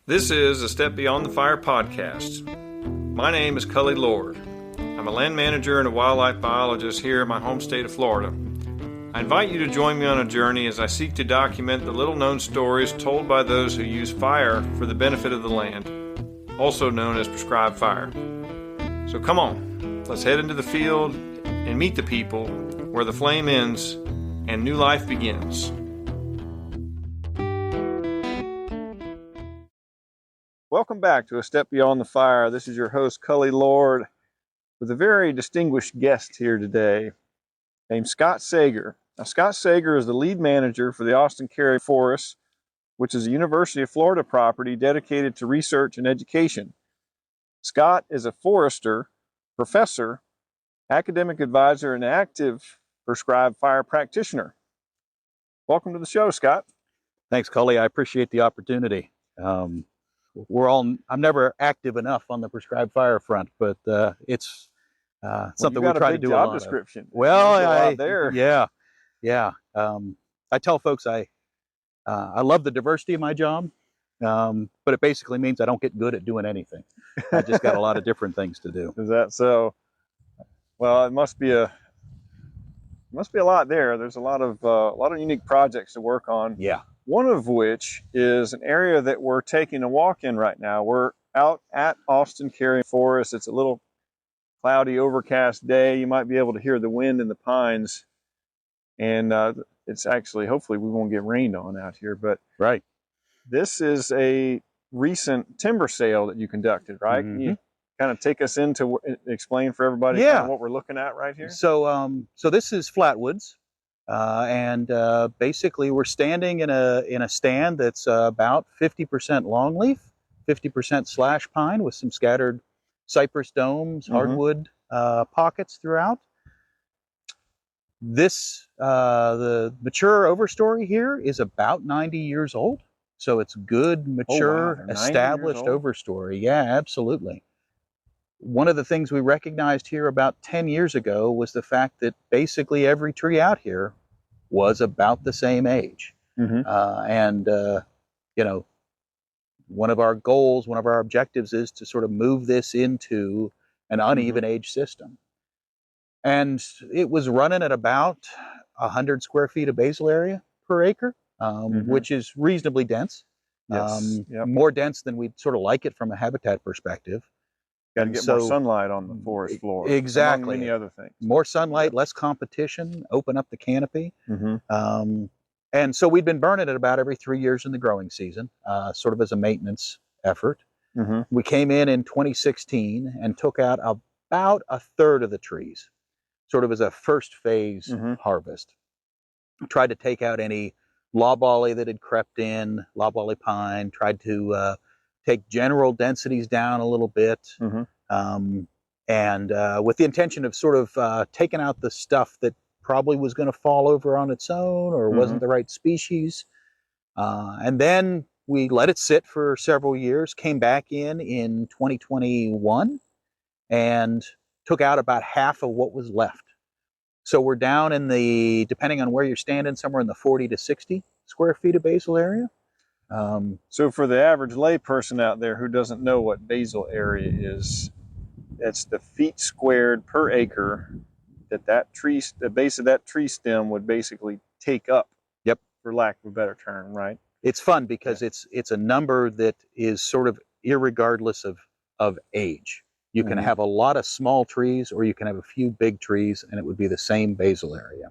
This is a Step Beyond the Fire podcast. My name is Cully Lord. I'm a land manager and a wildlife biologist here in my home state of Florida. I invite you to join me on a journey as I seek to document the little-known stories told by those who use fire for the benefit of the land, also known as prescribed fire. So come on, let's head into the field and meet the people where the flame ends and new life begins. Welcome back to A Step Beyond the Fire. This is your host, Cully Lord, with a very distinguished guest here today named Scott Sager. Now, Scott Sager is the lead manager for the Cary Forest, which is a University of Florida property dedicated to research and education. Scott is a forester, professor, academic advisor, and active prescribed fire practitioner. Welcome to the show, Scott. Thanks, Cully. I appreciate the opportunity. I'm never active enough on the prescribed fire front, but it's something we try to do a lot description. Of. Well, there. Yeah. I tell folks I love the diversity of my job, but it basically means I don't get good at doing anything. I just got a lot of different things to do. Is that so? Well, it must be a lot there. There's a lot of unique projects to work on. Yeah. One of which is an area that we're taking a walk in right now. We're out at Cary Forest. It's a little cloudy, overcast day. You might be able to hear the wind in the pines. And it's actually, hopefully we won't get rained on out here. But right. This is a recent timber sale that you conducted, right? Mm-hmm. Can you kind of take us into explain for everybody kind of what we're looking at right here? So this is Flatwoods. And basically we're standing in a stand that's about 50% longleaf, 50% slash pine with some scattered cypress domes, hardwood pockets throughout. This, the mature overstory here is about 90 years old. So it's good, mature, established overstory. Yeah, absolutely. One of the things we recognized here about 10 years ago was the fact that basically every tree out here was about the same age. And one of our goals, one of our objectives is to sort of move this into an uneven age system. And it was running at about 100 square feet of basal area per acre, which is reasonably dense. Yes. More dense than we'd sort of like it from a habitat perspective. Got to get more sunlight on the forest floor. Exactly. Among many other things. More sunlight, less competition, open up the canopy. And so we'd been burning it about every 3 years in the growing season, sort of as a maintenance effort. We came in 2016 and took out about a third of the trees, sort of as a first phase harvest. Tried to take out any loblolly that had crept in, loblolly pine, tried to take general densities down a little bit, and with the intention of sort of taking out the stuff that probably was going to fall over on its own or wasn't the right species. And then we let it sit for several years, came back in 2021 and took out about half of what was left. So we're down in depending on where you're standing, somewhere in the 40 to 60 square feet of basal area. So for the average lay person out there who doesn't know what basal area is, it's the feet squared per acre that tree, the base of that tree stem would basically take up. Yep. For lack of a better term, right? It's fun because it's a number that is sort of irregardless of age. You can have a lot of small trees or you can have a few big trees and it would be the same basal area.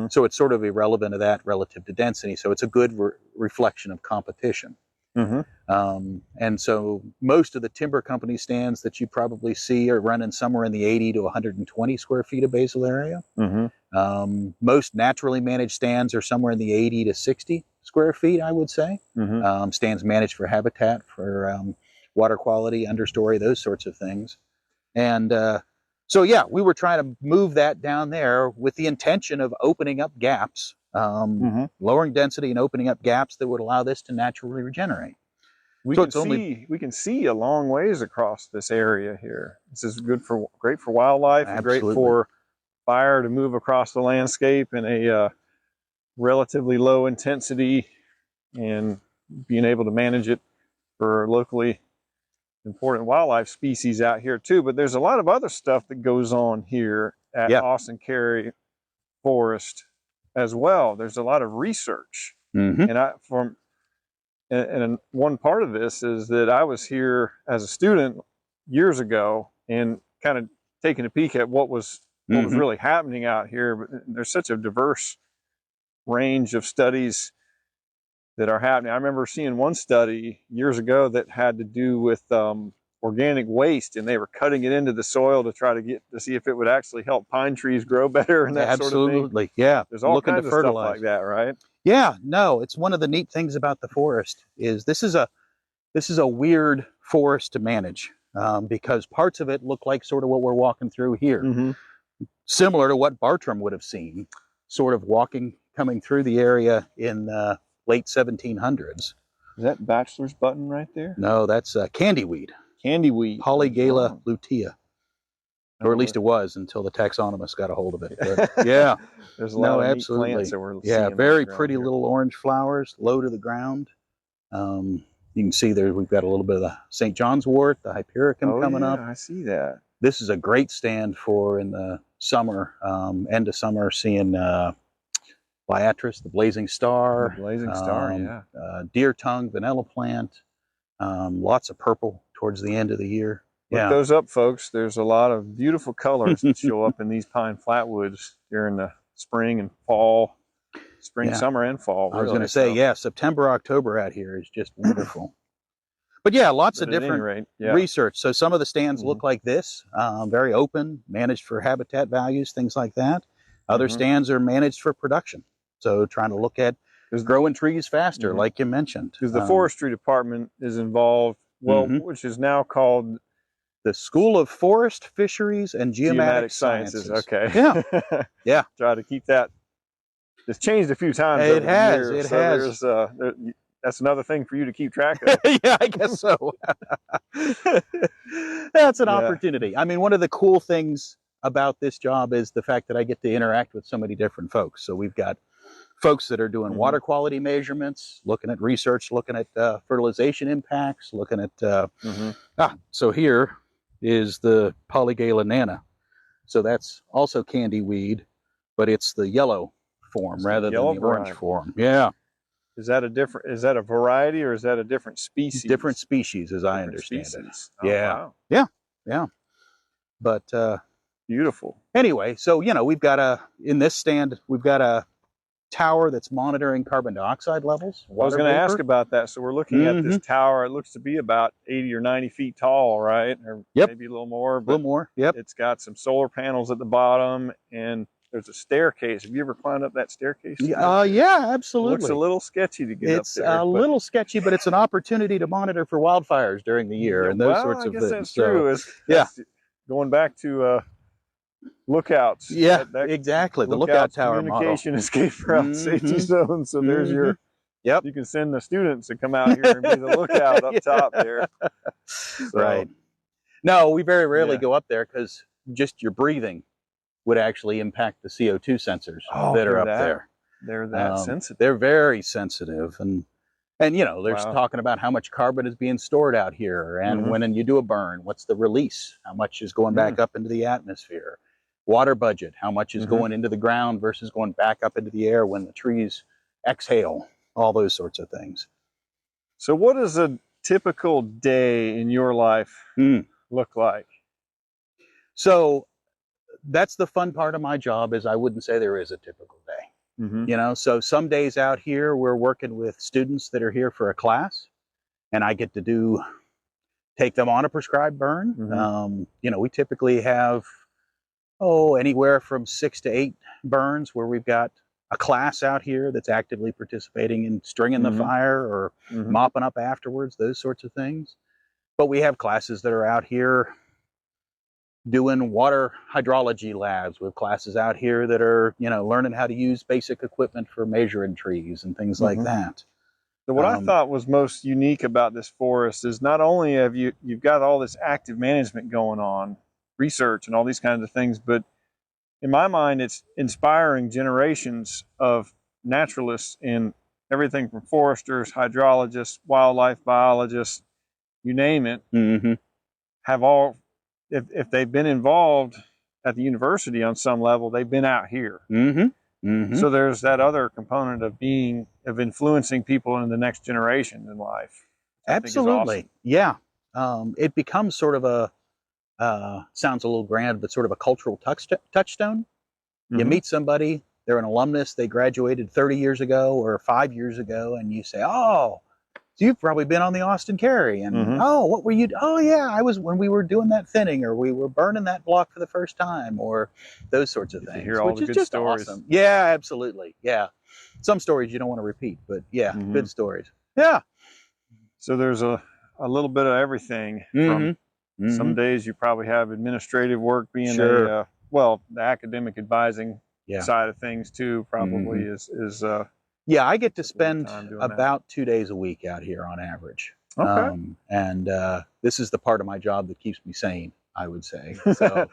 So it's sort of irrelevant to that relative to density. So it's a good reflection of competition. And so most of the timber company stands that you probably see are running somewhere in the 80 to 120 square feet of basal area. Most naturally managed stands are somewhere in the 80 to 60 square feet, I would say. Stands managed for habitat, for water quality, understory, those sorts of things. And so, yeah, we were trying to move that down there with the intention of opening up gaps, lowering density and opening up gaps that would allow this to naturally regenerate. We can see a long ways across this area here. This is great for wildlife and great for fire to move across the landscape in a relatively low intensity and being able to manage it for locally important wildlife species out here too. But there's a lot of other stuff that goes on here at Austin Cary Forest as well. There's a lot of research, and one part of this is that I was here as a student years ago and kind of taking a peek at what was really happening out here. But there's such a diverse range of studies that are happening. I remember seeing one study years ago that had to do with organic waste, and they were cutting it into the soil to try to see if it would actually help pine trees grow better and that sort of thing. Absolutely, yeah. There's all kinds of stuff like that, right? Yeah, no, it's one of the neat things about the forest is this is a weird forest to manage because parts of it look like sort of what we're walking through here, similar to what Bartram would have seen, sort of coming through the area in late 1700s. Is that bachelor's button right there? No, that's candyweed. Candyweed. Polygala lutea. Or at least it was until the taxonomist got a hold of it. But, yeah. There's a lot of neat plants that we're seeing. Very pretty little orange flowers, low to the ground. You can see there we've got a little bit of the St. John's wort, the hypericum coming up. I see that. This is a great stand for in the summer, end of summer, seeing Beatrice, the blazing star. The blazing star, deer tongue, vanilla plant. Lots of purple towards the end of the year. Look those up, folks. There's a lot of beautiful colors that show up in these pine flatwoods during the spring and fall, summer and fall. I was going to say, September, October out here is just wonderful. But lots of different research. So some of the stands look like this, very open, managed for habitat values, things like that. Other stands are managed for production. So trying to look at growing trees faster, like you mentioned. Because the forestry department is involved, which is now called the School of Forest, Fisheries, and Geomatic Sciences. Okay. Yeah. Try to keep that. It's changed a few times. It has. It has. That's another thing for you to keep track of. Yeah, I guess so. That's an opportunity. I mean, one of the cool things about this job is the fact that I get to interact with so many different folks. So we've got folks that are doing water quality measurements, looking at research, looking at fertilization impacts, looking at so here is the Polygala nana. So that's also candyweed, but it's the yellow form rather than the orange form. Yeah. Is that a variety or is that a different species? Different species, as I understand it. Oh, wow. Yeah. But beautiful. Anyway, so we've got in this stand we've got a tower that's monitoring carbon dioxide levels. I was going to ask about that. So we're looking at this tower. It looks to be about 80 or 90 feet tall, right? Or maybe a little more. A little more. Yep. It's got some solar panels at the bottom, and there's a staircase. Have you ever climbed up that staircase? Yeah, absolutely. It looks a little sketchy to get up there. It's a little sketchy, but it's an opportunity to monitor for wildfires during the year and those sorts of things. That's true. That's going back to lookouts. Yeah, exactly. The lookout tower communication model. Escape route safety zone. So there's your. Yep. You can send the students to come out here and be the lookout up top there. So, right. No, we very rarely go up there because just your breathing would actually impact the CO2 sensors that are up there. They're that sensitive. They're very sensitive, and there's talking about how much carbon is being stored out here, and when you do a burn, what's the release? How much is going back up into the atmosphere? Water budget, how much is going into the ground versus going back up into the air when the trees exhale, all those sorts of things. So what does a typical day in your life look like? So that's the fun part of my job is I wouldn't say there is a typical day. So some days out here we're working with students that are here for a class, and I get to take them on a prescribed burn. We typically have anywhere from 6 to 8 burns where we've got a class out here that's actively participating in stringing the fire or mopping up afterwards, those sorts of things. But we have classes that are out here doing water hydrology labs, with classes out here that are, learning how to use basic equipment for measuring trees and things like that. So what I thought was most unique about this forest is not only have you've got all this active management going on, research and all these kinds of things, but in my mind, it's inspiring generations of naturalists and everything from foresters, hydrologists, wildlife biologists, you name it, have all, if they've been involved at the university on some level, they've been out here. So there's that other component of influencing people in the next generation in life. Absolutely. Awesome. Yeah. It becomes sort of a, sounds a little grand, but sort of a cultural touchstone. You meet somebody, they're an alumnus, they graduated 30 years ago or 5 years ago, and you say, oh, so you've probably been on the Austin Cary, and oh, what were you? Oh, yeah, I was when we were doing that thinning, or we were burning that block for the first time, or those sorts of things, hear all which the is good just stories. awesome. Yeah, absolutely. Yeah, some stories you don't want to repeat, but yeah, good stories. Yeah. So there's a little bit of everything. From some days you probably have administrative work being the academic advising side of things too. Probably is. Yeah, I get to spend about 2 days a week out here on average. Okay. And this is the part of my job that keeps me sane, I would say. So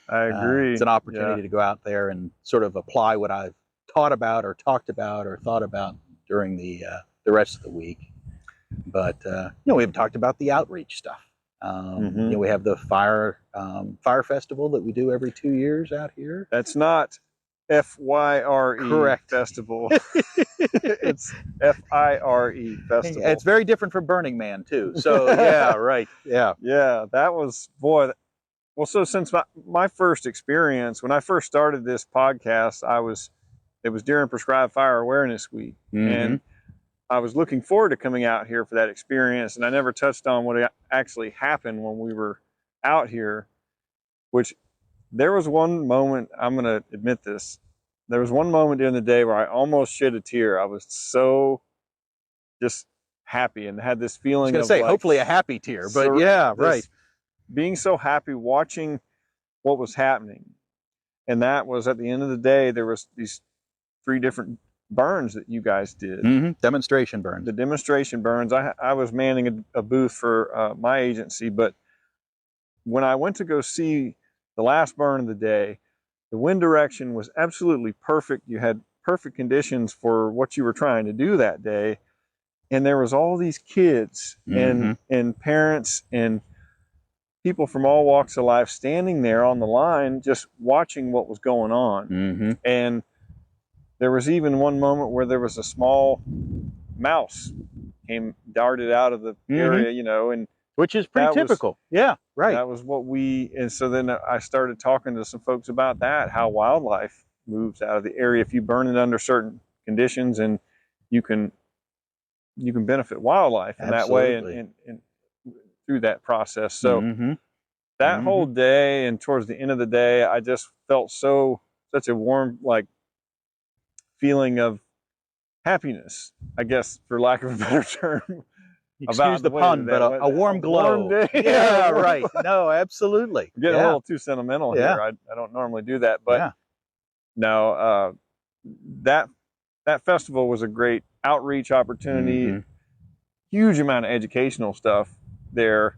I agree. It's an opportunity to go out there and sort of apply what I've taught about or talked about or thought about during the rest of the week. But we have talked about the outreach stuff. We have the fire festival that we do every 2 years out here. That's not FYRE Correct. festival. It's FIRE festival. It's very different from Burning Man too. So yeah, right. Yeah. Yeah, that was, boy. Well, so since my first experience, when I first started this podcast, it was during Prescribed Fire Awareness Week, and I was looking forward to coming out here for that experience, and I never touched on what actually happened when we were out here, which there was one moment, I'm going to admit this, there was one moment during the day where I almost shed a tear. I was so just happy and had this feeling. I was going to say, hopefully a happy tear, but yeah, right. Being so happy watching what was happening. And that was, at the end of the day, there was these 3 different burns that you guys did. Demonstration burns. The demonstration burns. I was manning a booth for my agency, but when I went to go see the last burn of the day, the wind direction was absolutely perfect. You had perfect conditions for what you were trying to do that day. And there was all these kids and parents and people from all walks of life standing there on the line just watching what was going on. And there was even one moment where there was a small mouse darted out of the area, and which is pretty typical. Yeah, right. That was what and so then I started talking to some folks about that, how wildlife moves out of the area if you burn it under certain conditions, and you can benefit wildlife in that way and through that process. So that whole day and towards the end of the day, I just felt such a warm, feeling of happiness, I guess, for lack of a better term. Excuse the pun, but a warm glow. Warm yeah, right. No, absolutely. I'm getting a little too sentimental here. I don't normally do that, but no, that festival was a great outreach opportunity. Huge amount of educational stuff there,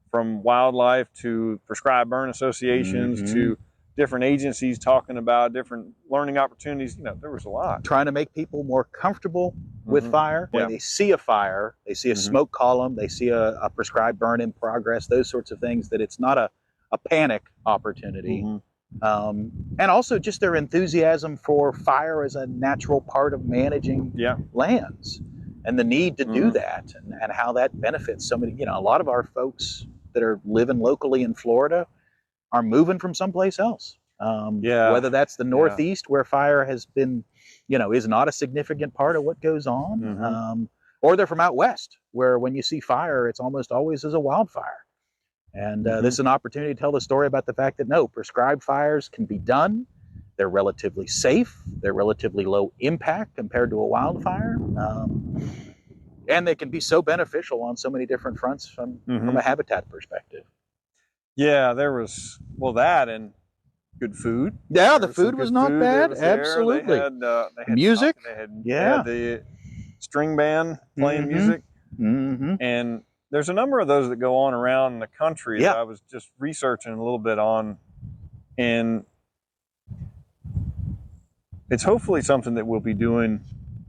from wildlife to prescribed burn associations to different agencies talking about different learning opportunities. There was a lot. Trying to make people more comfortable with fire. When they see a fire, they see a smoke column, they see a prescribed burn in progress, those sorts of things, that it's not a panic opportunity. And also just their enthusiasm for fire as a natural part of managing lands, and the need to do that, and how that benefits so many. A lot of our folks that are living locally in Florida are moving from someplace else. Whether that's the Northeast, where fire has been, is not a significant part of what goes on, or they're from out West, where when you see fire, it's almost always as a wildfire. And this is an opportunity to tell the story about the fact that no, prescribed fires can be done. They're relatively safe. They're relatively low impact compared to a wildfire. And they can be so beneficial on so many different fronts from a habitat perspective. Yeah, there was, that and good food. Yeah, the food was not bad. Absolutely. They had music. They had the string band playing music. And there's a number of those that go on around the country that I was just researching a little bit on. And it's hopefully something that we'll be doing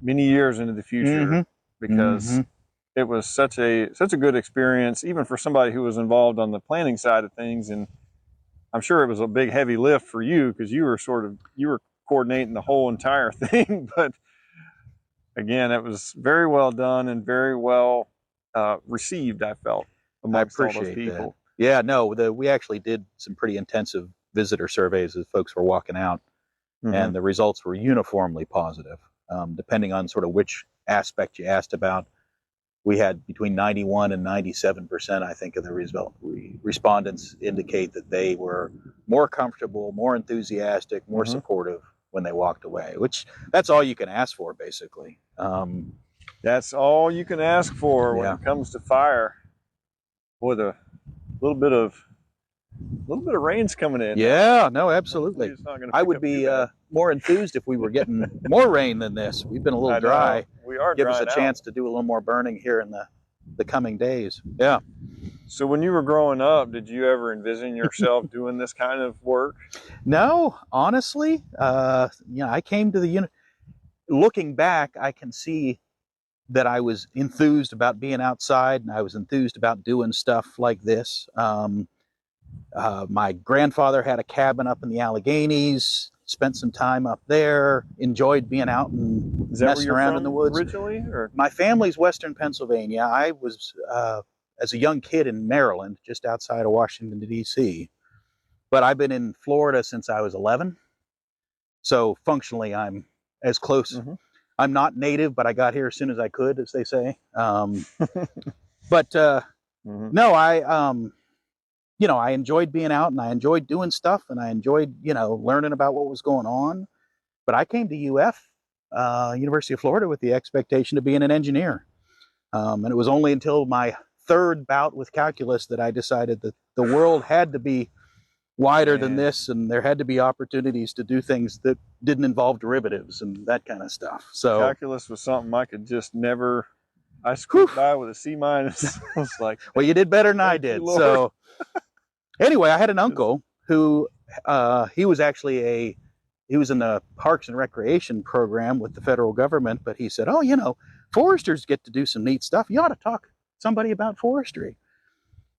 many years into the future because it was such a good experience, even for somebody who was involved on the planning side of things. And I'm sure it was a big heavy lift for you because you were coordinating the whole entire thing. But again, it was very well done and very well received, I felt, amongst all those people. That. Yeah, no, we actually did some pretty intensive visitor surveys as folks were walking out, and the results were uniformly positive. Depending on sort of which aspect you asked about, we had between 91 and 97%, I think, of the respondents indicate that they were more comfortable, more enthusiastic, more supportive when they walked away, which that's all you can ask for, basically. That's all you can ask for when it comes to fire. Boy, the little bit of rain's coming in. Yeah, no, absolutely. I would be more enthused if we were getting more rain than this. We've been a little dry. We are Give us a chance to do a little more burning here in the coming days. Yeah. So when you were growing up, did you ever envision yourself doing this kind of work? No, honestly. I came to the looking back, I can see that I was enthused about being outside, and I was enthused about doing stuff like this. My grandfather had a cabin up in the Alleghenies, spent some time up there, enjoyed being out and messing around in the woods. Originally, or? My family's Western Pennsylvania. I was, as a young kid, in Maryland, just outside of Washington, D.C. But I've been in Florida since I was 11. So functionally, I'm as close. I'm not native, but I got here as soon as I could, as they say. But no, I enjoyed being out, and I enjoyed doing stuff, and I enjoyed, learning about what was going on. But I came to University of Florida, with the expectation of being an engineer. And it was only until my third bout with calculus that I decided that the world had to be wider than this, and there had to be opportunities to do things that didn't involve derivatives and that kind of stuff. So calculus was something I could just never. I scooped by with a C-. I was like, well, you did better than I did. So anyway, I had an uncle who he was in the Parks and Recreation program with the federal government, but he said, foresters get to do some neat stuff. You ought to talk to somebody about forestry.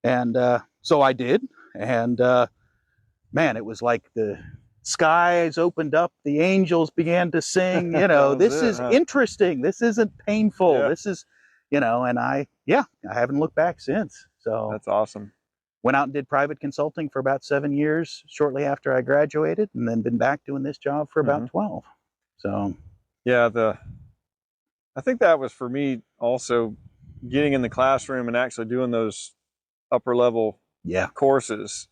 And so I did, and man, it was like the skies opened up, the angels began to sing. This is interesting. This isn't painful. This is, and I haven't looked back since. So that's awesome. Went out and did private consulting for about 7 years shortly after I graduated, and then been back doing this job for about 12. So yeah, I think that was for me also, getting in the classroom and actually doing those upper level courses.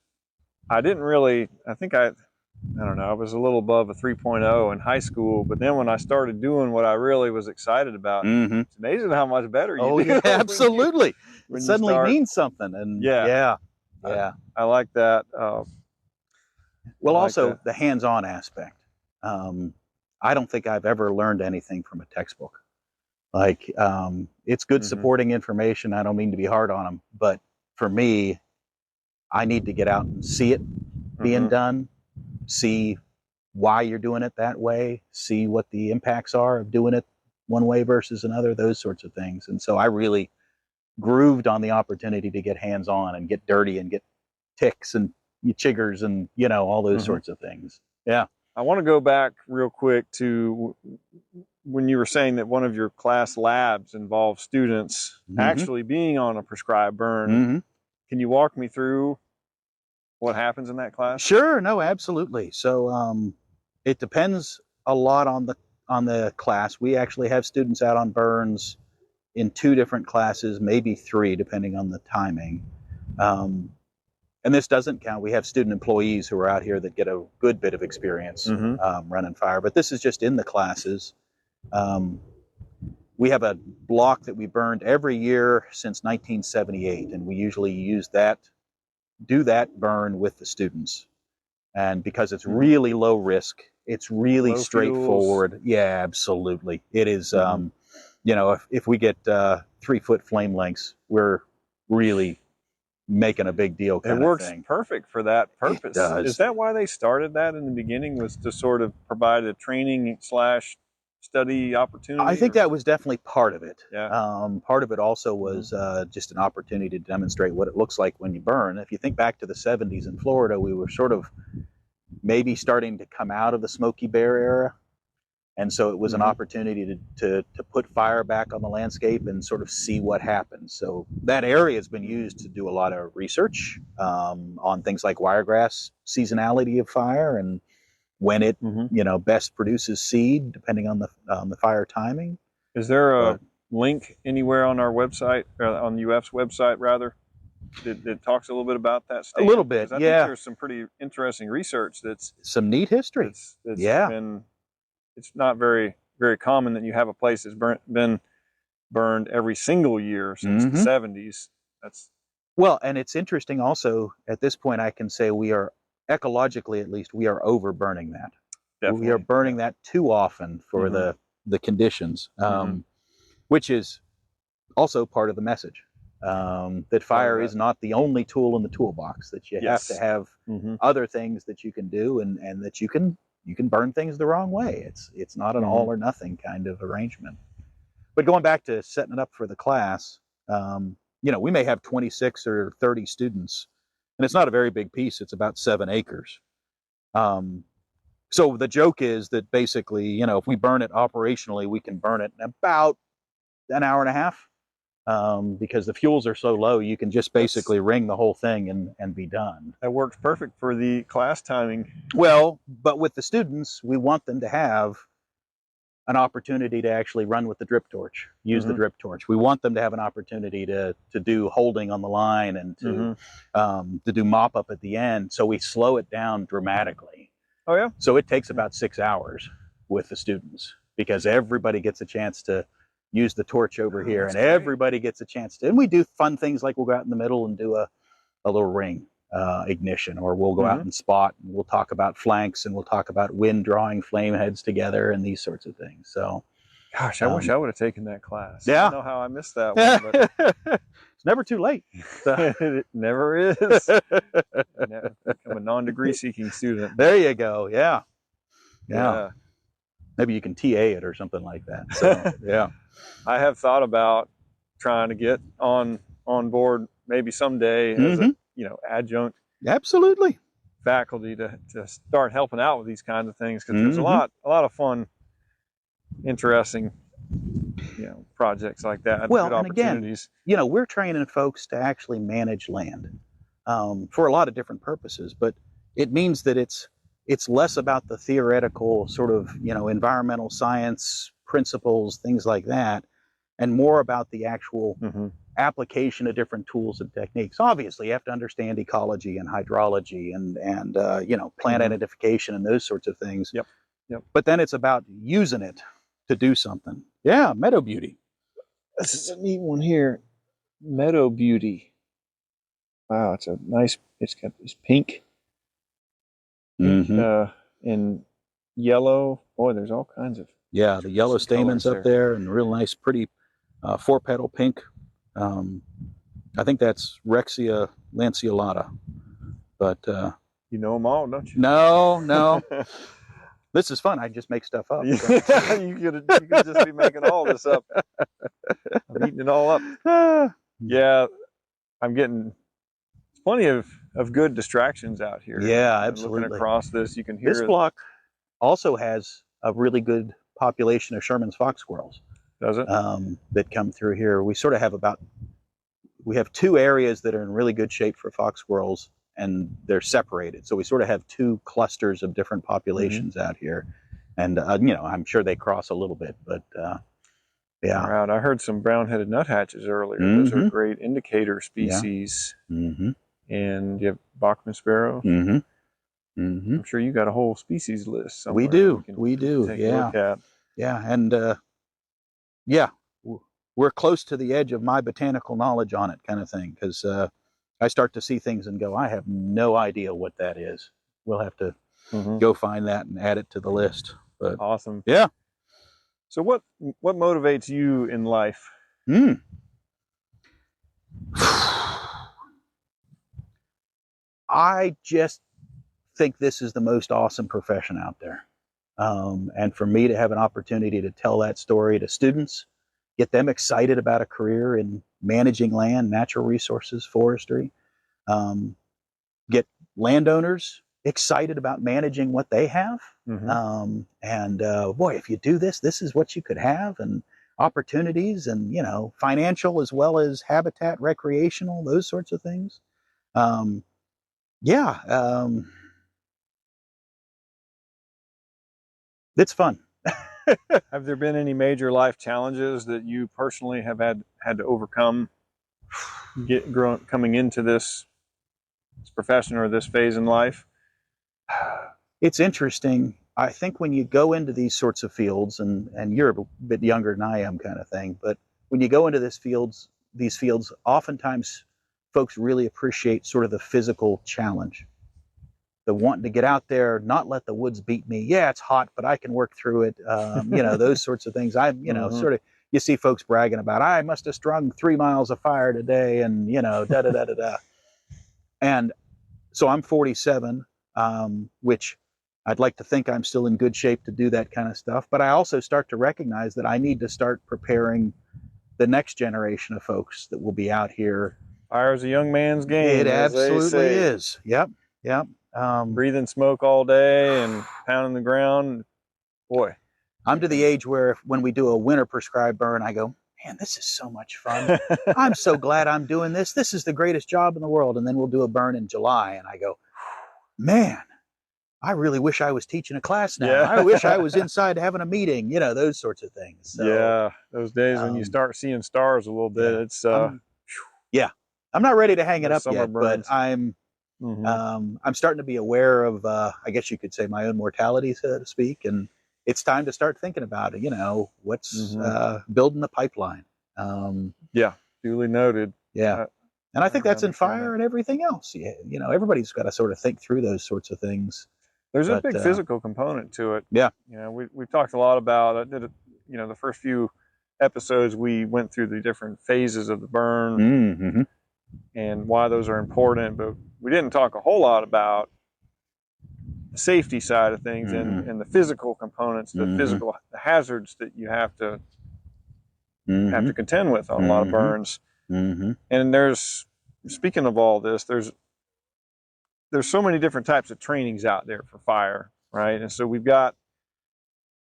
I didn't really, I don't know, I was a little above a 3.0 in high school, but then when I started doing what I really was excited about, it's amazing how much better you do. Yeah, absolutely. It suddenly means something. And yeah. I like that. Well, also the hands-on aspect. I don't think I've ever learned anything from a textbook. Like, it's good supporting information. I don't mean to be hard on them, but for me, I need to get out and see it being done, see why you're doing it that way, see what the impacts are of doing it one way versus another, those sorts of things. And so I really grooved on the opportunity to get hands-on and get dirty and get ticks and chiggers and, all those sorts of things. Yeah. I want to go back real quick to when you were saying that one of your class labs involved students actually being on a prescribed burn. Can you walk me through what happens in that class? Sure. No, absolutely. So it depends a lot on the class. We actually have students out on burns in 2 different classes, maybe 3, depending on the timing. And this doesn't count. We have student employees who are out here that get a good bit of experience running fire, but this is just in the classes. We have a block that we burned every year since 1978, and we usually do that burn with the students. And because it's really low risk, it's really straightforward. Fuels. Yeah, absolutely. It is, if we get 3-foot flame lengths, we're really making a big deal kind of thing. It works perfect for that purpose. It does. Is that why they started that in the beginning, was to sort of provide a training / study opportunity? I think that was definitely part of it. Yeah. Part of it also was just an opportunity to demonstrate what it looks like when you burn. If you think back to the 70s in Florida, we were sort of maybe starting to come out of the Smokey Bear era. And so it was an opportunity to put fire back on the landscape and sort of see what happens. So that area has been used to do a lot of research on things like wiregrass seasonality of fire and when it best produces seed depending on the fire timing. Is there a link anywhere on our website, or on the UF's website rather, that talks a little bit about that stand? A little bit, I think there's some pretty interesting research that's some neat history. That's been, it's not very, very common that you have a place that's been burned every single year since the 70s. Well, and it's interesting also, at this point I can say we are, ecologically at least, we are over burning that. Definitely. We are burning that too often for the conditions, which is also part of the message, that fire is not the only tool in the toolbox, that you have to have other things that you can do, and that you can burn things the wrong way. It's not an all or nothing kind of arrangement. But going back to setting it up for the class, we may have 26 or 30 students, and it's not a very big piece. It's about 7 acres. So the joke is that basically, if we burn it operationally, we can burn it in about an hour and a half, because the fuels are so low, you can just basically ring the whole thing and be done. That works perfect for the class timing. Well, but with the students, we want them to have an opportunity to actually run with the drip torch, use the drip torch. We want them to have an opportunity to do holding on the line and to do mop up at the end. So we slow it down dramatically. Oh yeah. So it takes about 6 hours with the students, because everybody gets a chance to use the torch over here, and everybody gets a chance to. And we do fun things like we'll go out in the middle and do a little ring ignition, or we'll go out and spot, and we'll talk about flanks, and we'll talk about wind drawing flame heads together and these sorts of things. So, gosh, I wish I would have taken that class. Yeah. I don't know how I missed that one, but it's never too late. So. It never is. Never become a non-degree seeking student. There you go. Yeah. Maybe you can TA it or something like that. So, yeah. I have thought about trying to get on board maybe someday as a adjunct faculty to start helping out with these kinds of things, because there's a lot of fun, interesting projects like that. Well, good opportunities. And again, we're training folks to actually manage land for a lot of different purposes, but it means that it's less about the theoretical sort of environmental science principles, things like that, and more about the actual application of different tools and techniques. Obviously, you have to understand ecology and hydrology and plant identification and those sorts of things. Yep. But then it's about using it to do something. Yeah, Meadow Beauty. This is a neat one here. Meadow Beauty. Wow, it's a nice. It's pink. And yellow. Boy, there's all kinds of. Yeah, the yellow stamens up there, and real nice, pretty 4-petal pink. I think that's Rexia lanceolata. But you know them all, don't you? No. This is fun. I just make stuff up. So. you could just be making all this up. I'm eating it all up. Yeah, I'm getting plenty of good distractions out here. Yeah, absolutely. Looking across this, you can hear this block also has a really good population of Sherman's fox squirrels. Does it? That come through here. We sort of have we have 2 areas that are in really good shape for fox squirrels, and they're separated. So we sort of have 2 clusters of different populations out here. And, I'm sure they cross a little bit, but yeah. Right. I heard some brown-headed nuthatches earlier. Those are great indicator species. Yeah. And you have Bachman sparrow. I'm sure you got a whole species list somewhere. We do. Take a look at. Yeah. And we're close to the edge of my botanical knowledge on it, kind of thing, because I start to see things and go, I have no idea what that is. We'll have to go find that and add it to the list. But awesome. Yeah. So what motivates you in life? I just think this is the most awesome profession out there. And for me to have an opportunity to tell that story to students, get them excited about a career in managing land, natural resources, forestry, get landowners excited about managing what they have. Boy, if you do this, this is what you could have, and opportunities, and financial as well as habitat, recreational, those sorts of things. Yeah, it's fun. Have there been any major life challenges that you personally have had to overcome coming into this profession or this phase in life? It's interesting. I think when you go into these sorts of fields, and you're a bit younger than I am, kind of thing, but when you go into these fields, oftentimes folks really appreciate sort of the physical challenge, the wanting to get out there, not let the woods beat me. Yeah, it's hot, but I can work through it. Those sorts of things. Sort of, you see folks bragging about, I must have strung 3 miles of fire today, and da da da da da. And so I'm 47, which I'd like to think I'm still in good shape to do that kind of stuff. But I also start to recognize that I need to start preparing the next generation of folks that will be out here. Fire's a young man's game. It absolutely is. Yep. Breathing smoke all day and pounding the ground. Boy. I'm to the age where when we do a winter prescribed burn, I go, man, this is so much fun. I'm so glad I'm doing this. This is the greatest job in the world. And then we'll do a burn in July, and I go, man, I really wish I was teaching a class now. Yeah. I wish I was inside having a meeting, those sorts of things. So, yeah, those days when you start seeing stars a little bit, it's I'm not ready to hang it up yet, but I'm starting to be aware of, I guess you could say, my own mortality, so to speak, and it's time to start thinking about it. What's building the pipeline. Yeah, duly noted. Yeah. And I think that's in fire and everything else. Yeah, everybody's got to sort of think through those sorts of things. There's a big physical component to it. Yeah. We've talked a lot about it. The first few episodes we went through the different phases of the burn and why those are important, but we didn't talk a whole lot about the safety side of things and the physical components, the physical hazards that you have to contend with on a lot of burns. And speaking of all this, there's so many different types of trainings out there for fire, right? And so we've got,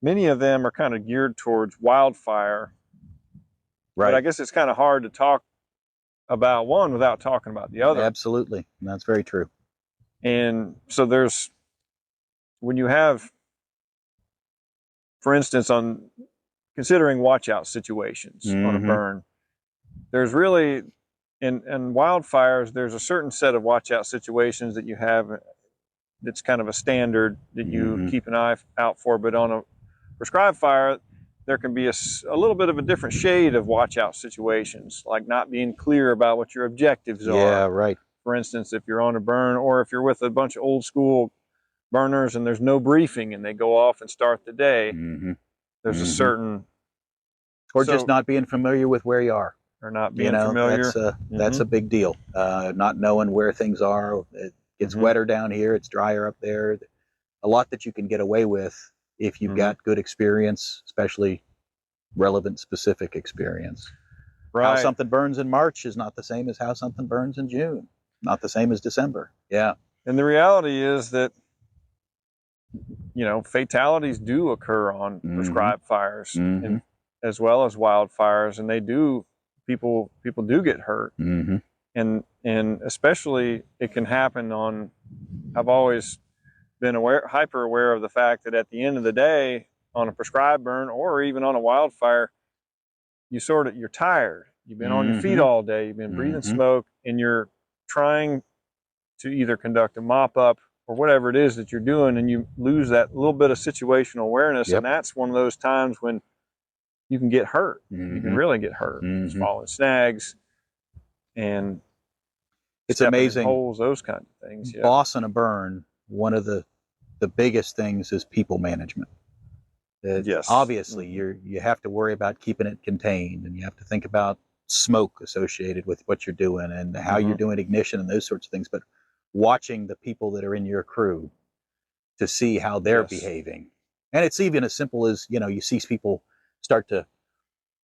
many of them are kind of geared towards wildfire. Right. But I guess it's kind of hard to talk about one without talking about the other. Absolutely. That's very true. And so when you have, for instance, on considering watch-out situations on a burn, there's really, in wildfires, there's a certain set of watch-out situations that you have that's kind of a standard that you keep an eye out for. But on a prescribed fire, there can be a little bit of a different shade of watch-out situations, like not being clear about what your objectives are. Yeah, right. For instance, if you're on a burn, or if you're with a bunch of old-school burners and there's no briefing and they go off and start the day, there's a certain... Or just not being familiar with where you are. Or not being familiar. That's a big deal. Not knowing where things are. It gets wetter down here. It's drier up there. A lot that you can get away with if you've got good experience, especially relevant, specific experience. Right. How something burns in March is not the same as how something burns in June. Not the same as December. Yeah. And the reality is that, fatalities do occur on prescribed fires, and as well as wildfires, and people do get hurt. And especially it can happen on, I've always been hyper aware of the fact that at the end of the day, on a prescribed burn or even on a wildfire, you're tired. You've been on your feet all day, you've been breathing smoke, and you're trying to either conduct a mop up or whatever it is that you're doing, and you lose that little bit of situational awareness. And that's one of those times when you can get hurt. You can really get hurt. Falling snags and it's amazing. Holes, those kinds of things. Yeah. Boss in a burn, one of the biggest things is people management. Yes. Obviously, you have to worry about keeping it contained, and you have to think about smoke associated with what you're doing and how you're doing ignition and those sorts of things. But watching the people that are in your crew to see how they're behaving And it's even as simple as, you see people start to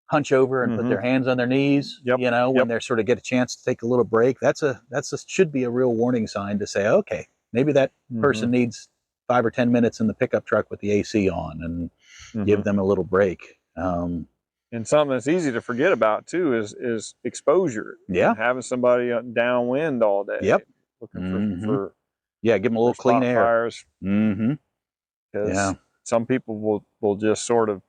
hunch over and put their hands on their knees, when they're sort of get a chance to take a little break. Should be a real warning sign to say, okay, maybe that person needs 5 or 10 minutes in the pickup truck with the AC on, and give them a little break. And something that's easy to forget about too is exposure. Yeah. And having somebody downwind all day. Yep. Looking for give them a little clean air. Fires. Because some people will just sort of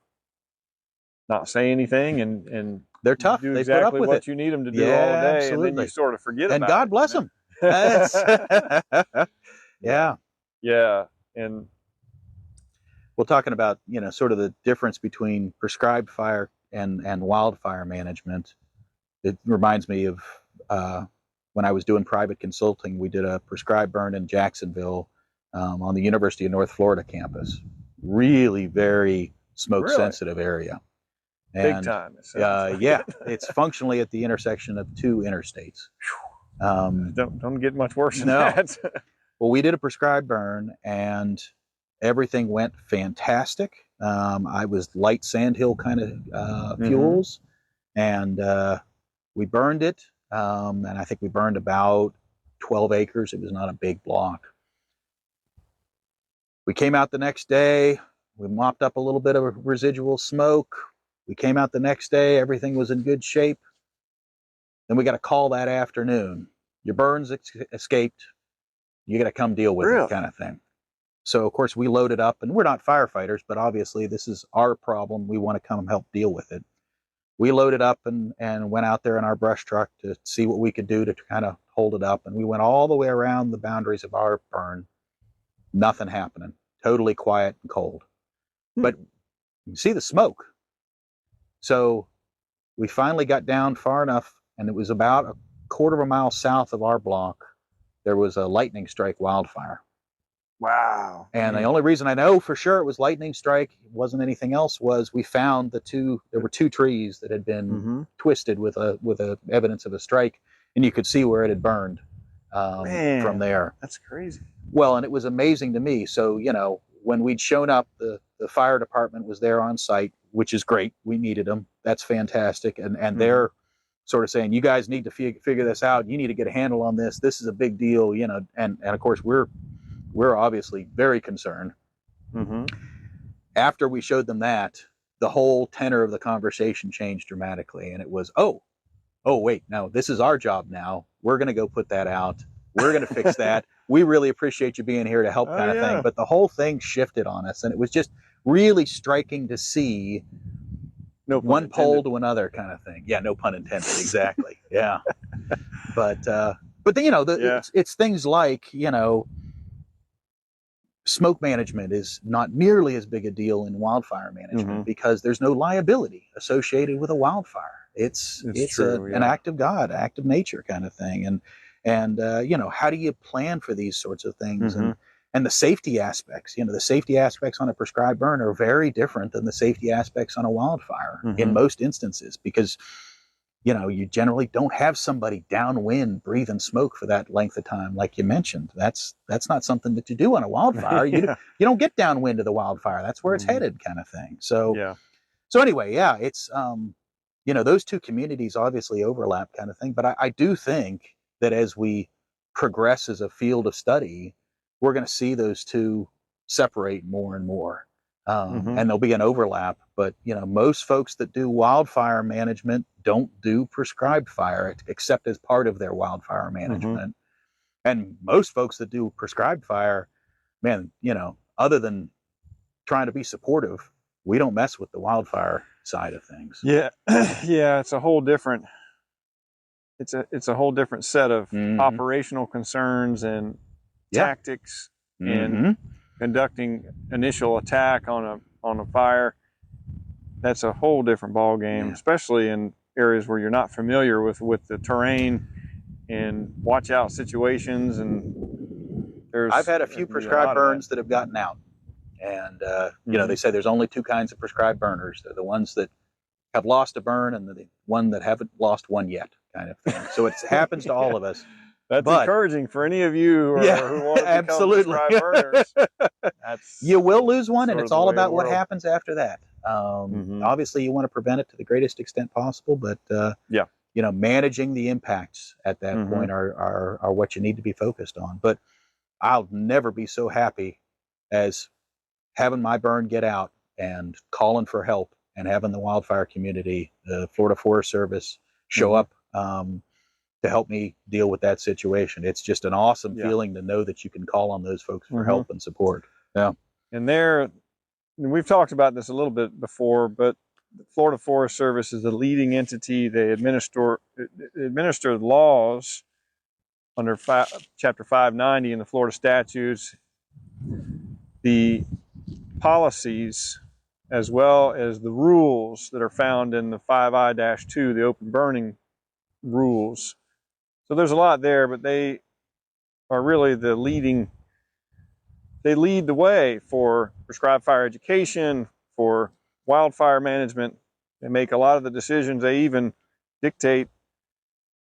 not say anything and they're tough. Do they exactly put up with what it. you need them to do all day, absolutely. And then you sort of forget about it. And God bless them. Yeah. Yeah. And well, talking about, sort of the difference between prescribed fire and wildfire management, it reminds me of when I was doing private consulting. We did a prescribed burn in Jacksonville on the University of North Florida campus. Really very smoke sensitive area. And, big time. Yeah, it's functionally at the intersection of 2 interstates. Don't get much worse than that. Well, we did a prescribed burn, and everything went fantastic. I was light sandhill kind of fuels, and we burned it. And I think we burned about 12 acres. It was not a big block. We came out the next day. We mopped up a little bit of residual smoke. We came out the next day. Everything was in good shape. Then we got a call that afternoon. Your burns escaped. You got to come deal with it, kind of thing. So, of course, we loaded up, and we're not firefighters, but obviously this is our problem. We want to come help deal with it. We loaded up and went out there in our brush truck to see what we could do to kind of hold it up. And we went all the way around the boundaries of our burn. Nothing happening. Totally quiet and cold. But you see the smoke. So we finally got down far enough, and it was about a quarter of a mile south of our block. There was a lightning strike wildfire. Wow. And the only reason I know for sure it was lightning strike, it wasn't anything else, was we found there were 2 trees that had been twisted with a evidence of a strike, and you could see where it had burned from there. That's crazy. Well, and it was amazing to me. So, when we'd shown up, the fire department was there on site, which is great. We needed them. That's fantastic. And they're sort of saying, you guys need to figure this out. You need to get a handle on this. This is a big deal, and of course we're obviously very concerned. After we showed them that, the whole tenor of the conversation changed dramatically. And it was, oh, wait, no, this is our job now. We're going to go put that out. We're going to fix that. We really appreciate you being here to help, kind of thing. But the whole thing shifted on us, and it was just really striking to see one pole to another, kind of thing. Yeah, no pun intended. Exactly. Yeah. But then, it's things like, smoke management is not nearly as big a deal in wildfire management because there's no liability associated with a wildfire. It's an act of God, act of nature, kind of thing. And how do you plan for these sorts of things? And the safety aspects, the safety aspects on a prescribed burn are very different than the safety aspects on a wildfire in most instances, because you generally don't have somebody downwind breathing smoke for that length of time, like you mentioned. That's not something that you do on a wildfire. You don't get downwind of the wildfire. That's where it's headed, kind of thing. So anyway, it's those 2 communities obviously overlap, kind of thing. But I do think that as we progress as a field of study, we're going to see those 2 separate more and more. And there'll be an overlap, but most folks that do wildfire management don't do prescribed fire except as part of their wildfire management. And most folks that do prescribed fire, man, other than trying to be supportive, we don't mess with the wildfire side of things. It's a whole different set of operational concerns and tactics and conducting initial attack on a fire. That's a whole different ball game, especially in areas where you're not familiar with the terrain and watch out situations. And I've had a few prescribed burns that have gotten out, and they say there's only 2 kinds of prescribed burners. They're the ones that have lost a burn and the one that haven't lost one yet, kind of thing. So it happens to all of us. That's but, encouraging for any of you who, yeah, who want to become absolutely. prescribed burners. You will lose one, and it's all about what world. happens after that. Obviously, you want to prevent it to the greatest extent possible, but yeah, you know, managing the impacts at that point are what you need to be focused on. But I'll never be so happy as having my burn get out and calling for help and having the wildfire community, the Florida Forest Service, show up to help me deal with that situation. It's just an awesome feeling to know that you can call on those folks for help and support. Yeah. And we've talked about this a little bit before, but the Florida Forest Service is the leading entity. They administer laws under Chapter 590 in the Florida statutes, the policies, as well as the rules that are found in the 5I-2, the open burning rules. So there's a lot there, but they are really they lead the way for prescribed fire education, for wildfire management. They make a lot of the decisions. They even dictate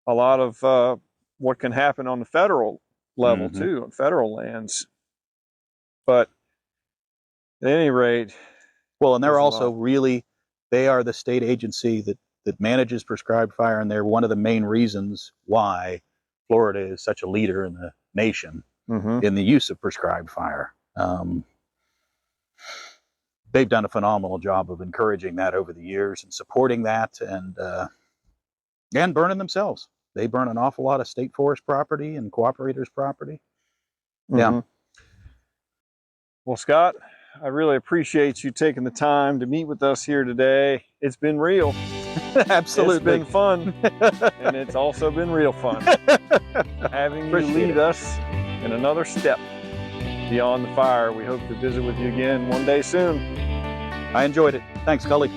a lot of what can happen on the federal level too, on federal lands. But at any rate, well, and they're also they are the state agency that manages prescribed fire, and they're one of the main reasons why Florida is such a leader in the nation in the use of prescribed fire. They've done a phenomenal job of encouraging that over the years and supporting that, and burning themselves. They burn an awful lot of state forest property and cooperators' property. Yeah. Well, Scott, I really appreciate you taking the time to meet with us here today. It's been real. Absolutely. It's been fun. And it's also been real fun having you lead us in another step beyond the fire. We hope to visit with you again one day soon. I enjoyed it. Thanks, Cully.